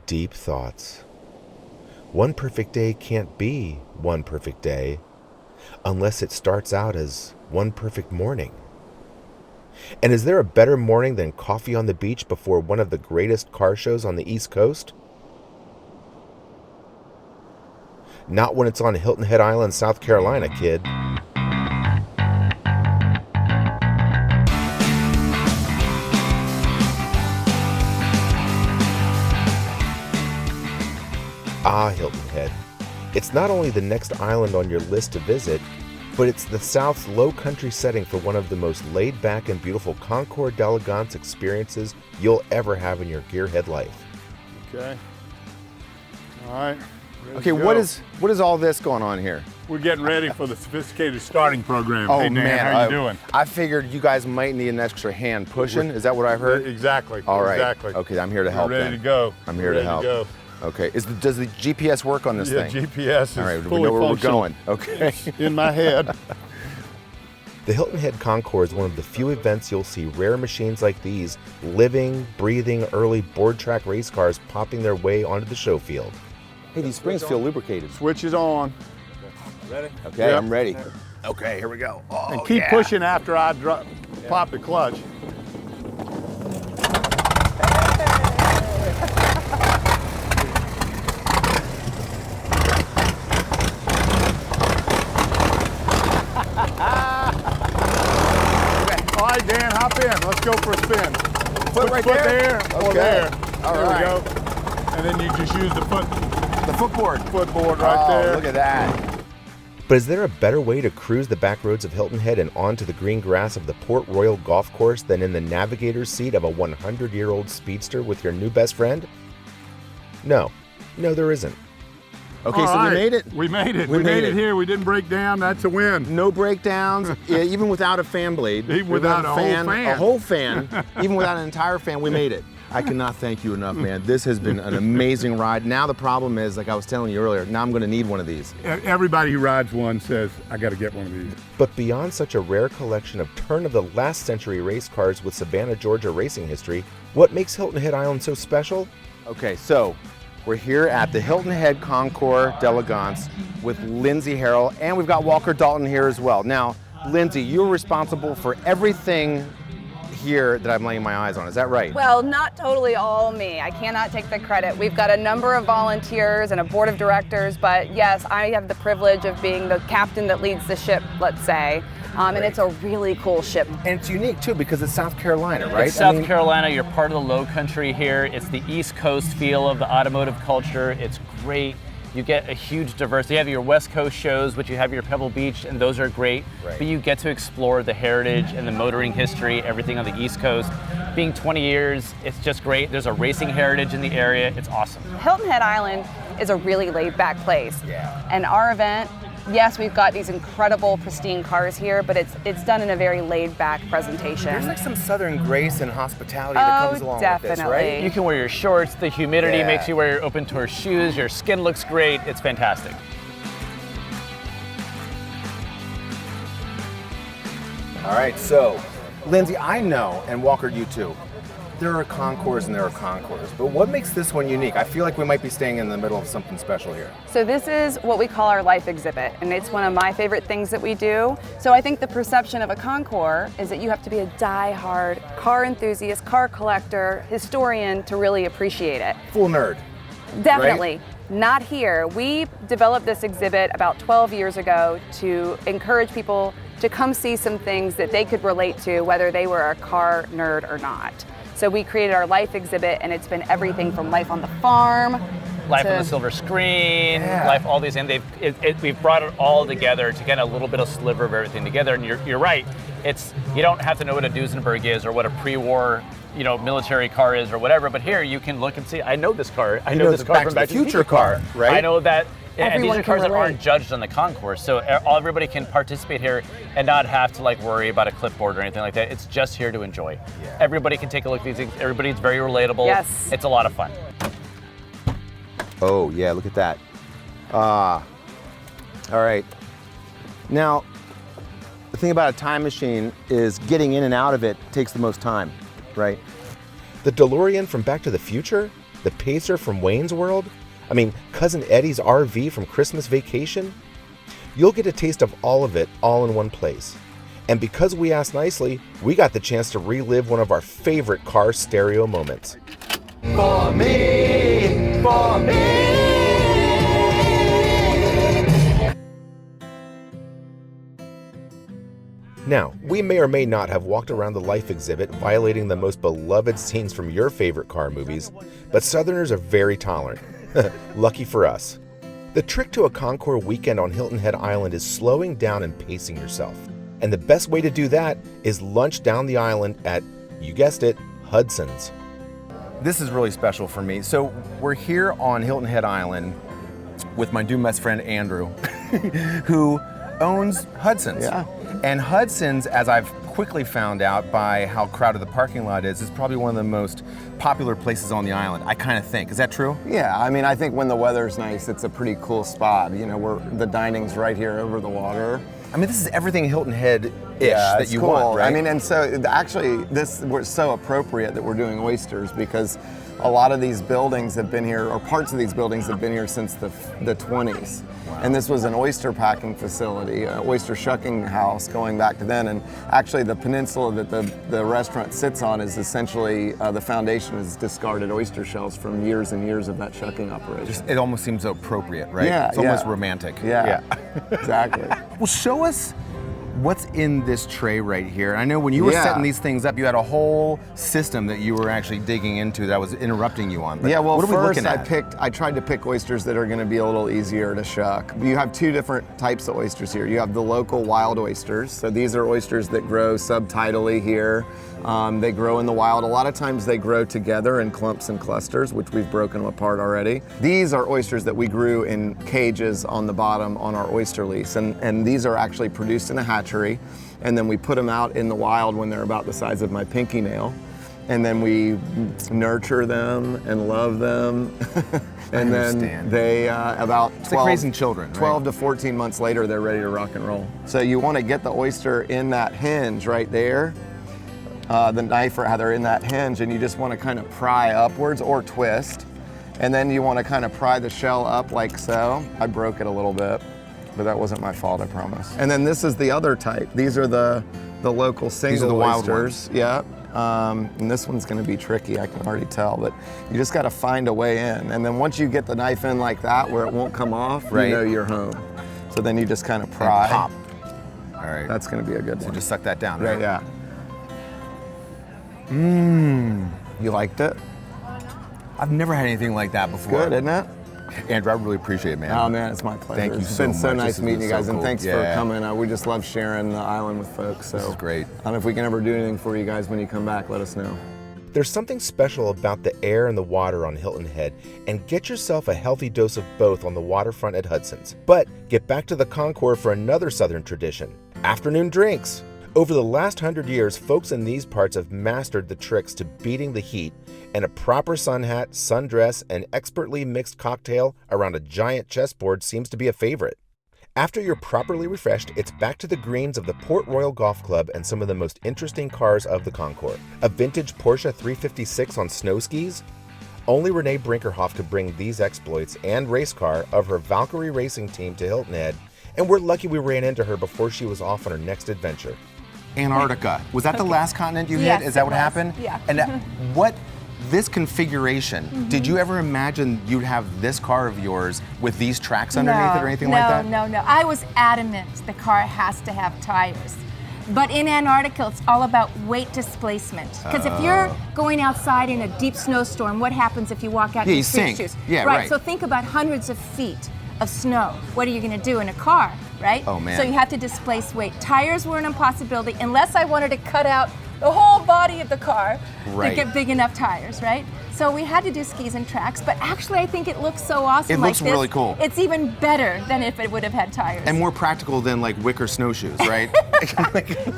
Deep thoughts. One perfect day can't be one perfect day unless it starts out as one perfect morning. And is there a better morning than coffee on the beach before one of the greatest car shows on the East Coast? Not when it's on Hilton Head Island, South Carolina, kid. Ah, Hilton Head. It's not only the next island on your list to visit, but it's the South's low country setting for one of the most laid-back and beautiful Concours d'Elegance experiences you'll ever have in your gearhead life. Okay. All right. Okay, what is all this going on here? We're getting ready for the sophisticated starting program. Oh hey, Dan, man, how you doing? I figured you guys might need an extra hand pushing. Is that what I heard? Exactly. All right. Exactly. Okay, I'm here to help. We're ready to go. I'm here to help. Go. Okay. Does the GPS work on this thing? Yeah, GPS is all right, fully we know where functional. we're going. Okay. It's in my head. The Hilton Head Concours is one of the few events you'll see rare machines like these, living, breathing, early board track race cars popping their way onto the show field. Hey, these springs feel lubricated. Switch is on. Ready? Okay, Yep. I'm ready. Okay, here we go. Oh, And keep pushing after I pop the clutch. All right, Dan, hop in. Let's go for a spin. Foot right foot there? or Okay. there. All there right. we go. And then you just use the footboard right there. Look at that. But is there a better way to cruise the back roads of Hilton Head and onto the green grass of the Port Royal Golf Course than in the navigator's seat of a 100-year-old speedster with your new best friend? No, there isn't. Okay, All so right. we made it. We made it. We made it. here. We didn't break down. That's a win. No breakdowns, yeah, even without a fan blade. Even without a whole fan. Even without an entire fan, we made it. I cannot thank you enough, man. This has been an amazing ride. Now the problem is, like I was telling you earlier, now I'm gonna need one of these. Everybody who rides one says, I got to get one of these. But beyond such a rare collection of turn-of-the-last-century race cars with Savannah, Georgia racing history, what makes Hilton Head Island so special? Okay, so we're here at the Hilton Head Concours d'Elegance with Lindsay Harrell, and we've got Walker Dalton here as well. Now, Lindsay, you're responsible for everything here that I'm laying my eyes on, is that right? Well, not totally all me. I cannot take the credit. We've got a number of volunteers and a board of directors, but yes, I have the privilege of being the captain that leads the ship, let's say. And it's a really cool ship. And it's unique too because it's South Carolina, right? It's South Carolina, you're part of the low country here. It's the East Coast feel of the automotive culture. It's great. You get a huge diversity. You have your West Coast shows, which you have your Pebble Beach, and those are great. Right. But you get to explore the heritage and the motoring history, everything on the East Coast. Being 20 years, it's just great. There's a racing heritage in the area. It's awesome. Hilton Head Island is a really laid-back place. Yeah. And our event, yes, we've got these incredible, pristine cars here, but it's done in a very laid-back presentation. There's like some southern grace and hospitality that comes along with this, right? You can wear your shorts. The humidity Yeah. makes you wear your open-toe shoes. Your skin looks great. It's fantastic. All right, so Lindsay, I know, and Walker, you too, there are concours and there are concours, but what makes this one unique? I feel like we might be staying in the middle of something special here. So this is what we call our life exhibit, and it's one of my favorite things that we do. So I think the perception of a concours is that you have to be a die-hard car enthusiast, car collector, historian to really appreciate it. Full nerd. Definitely. Not here. We developed this exhibit about 12 years ago to encourage people to come see some things that they could relate to, whether they were a car nerd or not. So we created our life exhibit, and it's been everything from life on the farm, Life on the silver screen, Yeah. life, all these, and we've brought it all together to get a little bit of sliver of everything together. And you're right. You don't have to know what a Duesenberg is or what a pre-war, military car is or whatever. But here you can look and see. I know this car. I know this car from Back to the Future car, right? I know that. And these Everyone are cars can that aren't relate. judged on the concourse, so everybody can participate here and not have to worry about a clipboard or anything like that. It's just here to enjoy. Yeah. Everybody can take a look at these things. Everybody's very relatable. Yes. It's a lot of fun. Oh yeah, look at that. All right. Now, the thing about a time machine is getting in and out of it takes the most time, right? The DeLorean from Back to the Future? The Pacer from Wayne's World? I mean, Cousin Eddie's RV from Christmas Vacation? You'll get a taste of all of it all in one place. And because we asked nicely, we got the chance to relive one of our favorite car stereo moments. For me, for me. Now, we may or may not have walked around the Life exhibit violating the most beloved scenes from your favorite car movies, but Southerners are very tolerant. Lucky for us. The trick to a Concours weekend on Hilton Head Island is slowing down and pacing yourself. And the best way to do that is lunch down the island at, you guessed it, Hudson's. This is really special for me. So we're here on Hilton Head Island with my new best friend Andrew, who owns Hudson's. Yeah. And Hudson's, as I've quickly found out by how crowded the parking lot is probably one of the most popular places on the island, I kind of think. Is that true? Yeah, I mean, I think when the weather's nice, it's a pretty cool spot. You know, the dining's right here over the water. I mean, this is everything Hilton Head-ish Yeah, that it's you cool. want, right? I mean, and so actually, we're so appropriate that we're doing oysters because a lot of these buildings have been here, or parts of these buildings have been here since the 20s. Wow. And this was an oyster packing facility, an oyster shucking house going back to then. And actually, the peninsula that the restaurant sits on is essentially the foundation is discarded oyster shells from years and years of that shucking operation. It almost seems appropriate, right? Yeah, It's almost yeah. romantic. Yeah, exactly. Well, show us what's in this tray right here. I know when you were Yeah. setting these things up, you had a whole system that you were actually digging into that I was interrupting you on. But Yeah, well, what are we first looking at? I tried to pick oysters that are going to be a little easier to shuck. You have two different types of oysters here. You have the local wild oysters. So these are oysters that grow subtidally here. They grow in the wild. A lot of times they grow together in clumps and clusters, which we've broken them apart already. These are oysters that we grew in cages on the bottom on our oyster lease. And these are actually produced in a hatchery. And then we put them out in the wild when they're about the size of my pinky nail. And then we nurture them and love them. And then they, about 12, like raising children, right? 12 to 14 months later, they're ready to rock and roll. So you want to get the oyster in that hinge right there. The knife rather in that hinge, and you just want to kind of pry upwards or twist. And then you want to kind of pry the shell up like so. I broke it a little bit, but that wasn't my fault, I promise. And then this is the other type. These are the local single These are the wild oysters. Yeah. And this one's going to be tricky, I can already tell, but you just got to find a way in. And then once you get the knife in like that, where it won't come off, right, you know you're home. So then you just kind of pry. And pop. All right. That's going to be a good So one. just suck that down, Right, right? yeah. You liked it? I've never had anything like that before. Good, isn't it? Andrew, I really appreciate it, man. Oh man, it's my pleasure. Thank you It's so been so much. nice This has meeting been you guys, so and cool. thanks for Yeah. coming. We just love sharing the island with folks. So This is great. I don't know if we can ever do anything for you guys when you come back. Let us know. There's something special about the air and the water on Hilton Head, and get yourself a healthy dose of both on the waterfront at Hudson's. But get back to the Concours for another Southern tradition, afternoon drinks. Over the last 100 years, folks in these parts have mastered the tricks to beating the heat, and a proper sun hat, sundress, and expertly mixed cocktail around a giant chessboard seems to be a favorite. After you're properly refreshed, it's back to the greens of the Port Royal Golf Club and some of the most interesting cars of the Concours. A vintage Porsche 356 on snow skis? Only Renee Brinkerhoff could bring these exploits and race car of her Valkyrie racing team to Hilton Head, and we're lucky we ran into her before she was off on her next adventure. Antarctica. Was that the last continent you Yes, hit? Is that it what was. happened? Yeah. And this configuration, did you ever imagine you'd have this car of yours with these tracks underneath it or anything like that? No. I was adamant the car has to have tires. But in Antarctica, it's all about weight displacement. Because if you're going outside in a deep snowstorm, what happens if you walk out Yeah, in you street sink. shoes? Yeah, right. So think about hundreds of feet of snow. What are you going to do in a car, right? Oh, man. So you have to displace weight. Tires were an impossibility unless I wanted to cut out the whole body of the car Right. to get big enough tires, right? So we had to do skis and tracks, but actually I think it looks so awesome It like looks this. really cool. It's even better than if it would have had tires. And more practical than like wicker snowshoes, right?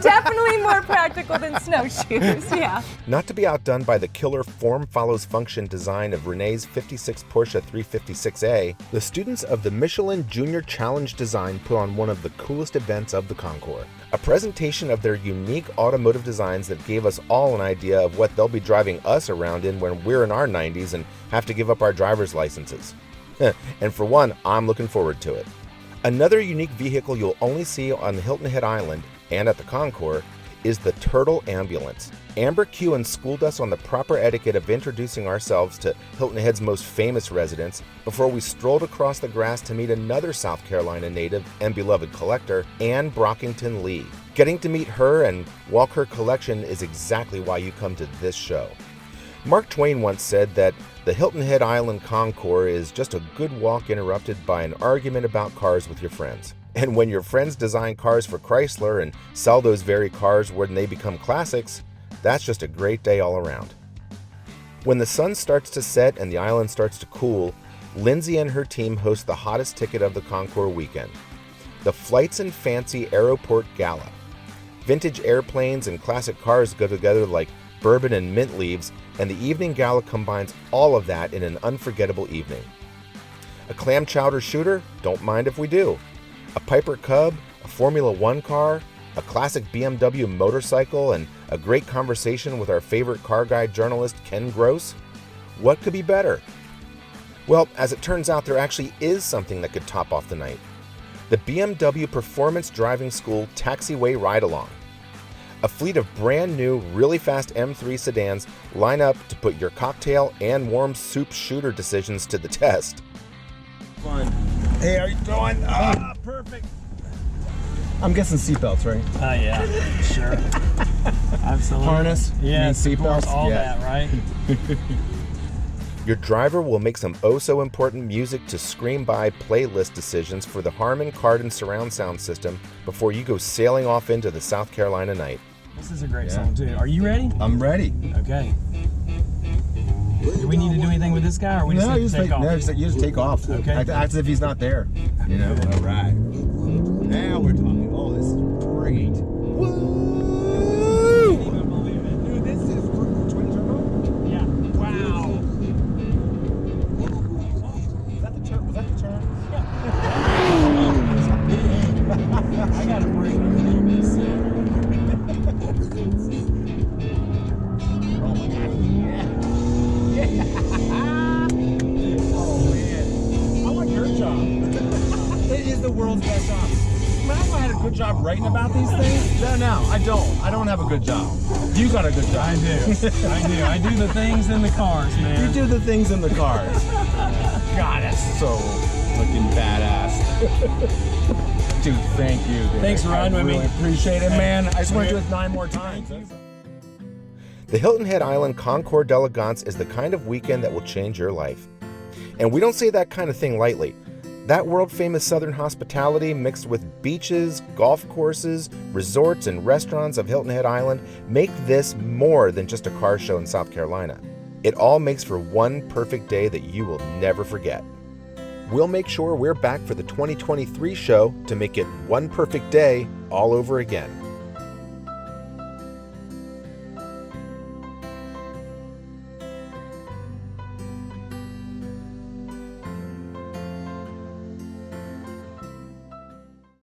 Definitely more practical than snowshoes, yeah. Not to be outdone by the killer form follows function design of Renee's 56 Porsche 356A, the students of the Michelin Junior Challenge design put on one of the coolest events of the Concours. A presentation of their unique automotive designs that gave us all an idea of what they'll be driving us around in when we're in our 90s and have to give up our driver's licenses. And for one, I'm looking forward to it. Another unique vehicle you'll only see on the Hilton Head Island and at the Concours is the Turtle Ambulance. Amber Kewen schooled us on the proper etiquette of introducing ourselves to Hilton Head's most famous residents before we strolled across the grass to meet another South Carolina native and beloved collector, Anne Brockington Lee. Getting to meet her and walk her collection is exactly why you come to this show. Mark Twain once said that the Hilton Head Island Concours is just a good walk interrupted by an argument about cars with your friends. And when your friends design cars for Chrysler and sell those very cars when they become classics, that's just a great day all around. When the sun starts to set and the island starts to cool, Lindsay and her team host the hottest ticket of the Concours weekend, the Flights and Fancy Aeroport Gala. Vintage airplanes and classic cars go together like bourbon and mint leaves, and the evening gala combines all of that in an unforgettable evening. A clam chowder shooter? Don't mind if we do. A Piper Cub, a Formula One car, a classic BMW motorcycle, and a great conversation with our favorite car guide journalist Ken Gross? What could be better? Well, as it turns out, there actually is something that could top off the night. The BMW Performance Driving School Taxiway Ride-Along. A fleet of brand new, really fast M3 sedans line up to put your cocktail and warm soup shooter decisions to the test. Fun. Hey, how you doing? Perfect. I'm guessing seatbelts, right? Yeah, sure. Absolutely. Harness? Yes, you mean of course, seatbelts? all Yeah. that, right? Your driver will make some oh-so-important music to scream by playlist decisions for the Harman Kardon surround sound system before you go sailing off into the South Carolina night. This is a great song, too. Are you ready? I'm ready. Okay. Do we need to do anything with this guy, or we just need to take off? You just take off. Okay. Act as if he's not there. You know? All right. Now we're talking. Oh, this is great. I can't even believe it. Dude, this is twin turbo? Yeah. Wow. Was that the turn? I got to break this. Oh my God. Oh man. I like your job. It is the world's best job. Man, I had a good job writing about these things. No, I don't. I don't have a good job. You got a good job. I do. I do the things in the cars, man. You do the things in the cars. God, that's so looking badass. Dude, thank you. Dude. Thanks for riding with me. I appreciate it, man. I just want to do it 9 more times. The Hilton Head Island Concours d'Elegance is the kind of weekend that will change your life. And we don't say that kind of thing lightly. That world-famous Southern hospitality mixed with beaches, golf courses, resorts, and restaurants of Hilton Head Island make this more than just a car show in South Carolina. It all makes for one perfect day that you will never forget. We'll make sure we're back for the 2023 show to make it one perfect day all over again.